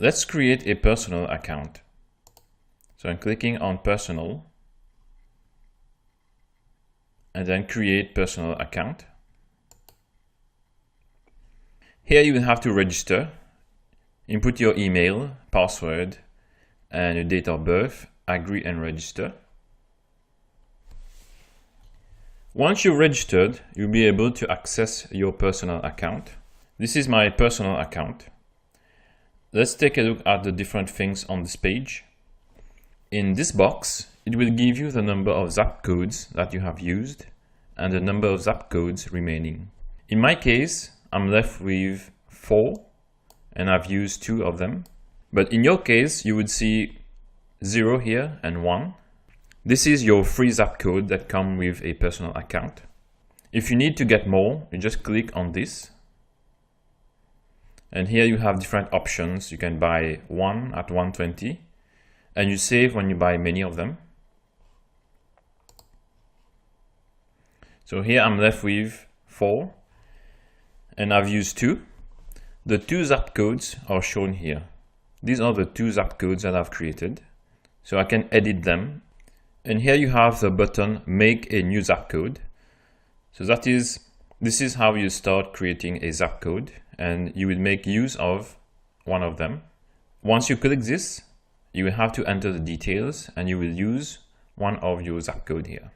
Let's create a personal account. So I'm clicking on personal and then create personal account. Here you will have to register, input your email, password, and your date of birth, agree and register. Once you're registered, you'll be able to access your personal account. This is my personal account. Let's take a look at the different things on this page. In this box, it will give you the number of Zap codes that you have used and the number of Zap codes remaining. In my case, I'm left with 4 and I've used 2 of them. But in your case, you would see 0 here and 1. This is your free Zap code that comes with a personal account. If you need to get more, you just click on this. And here you have different options. You can buy 1 at 120 and you save when you buy many of them. So here I'm left with 4 and I've used 2. The 2 Zap codes are shown here. These are the 2 Zap codes that I've created. So I can edit them. And here you have the button make a new Zap code. So this is how you start creating a Zap code, and you will make use of one of them. Once you click this, you will have to enter the details and you will use one of your Zap code here.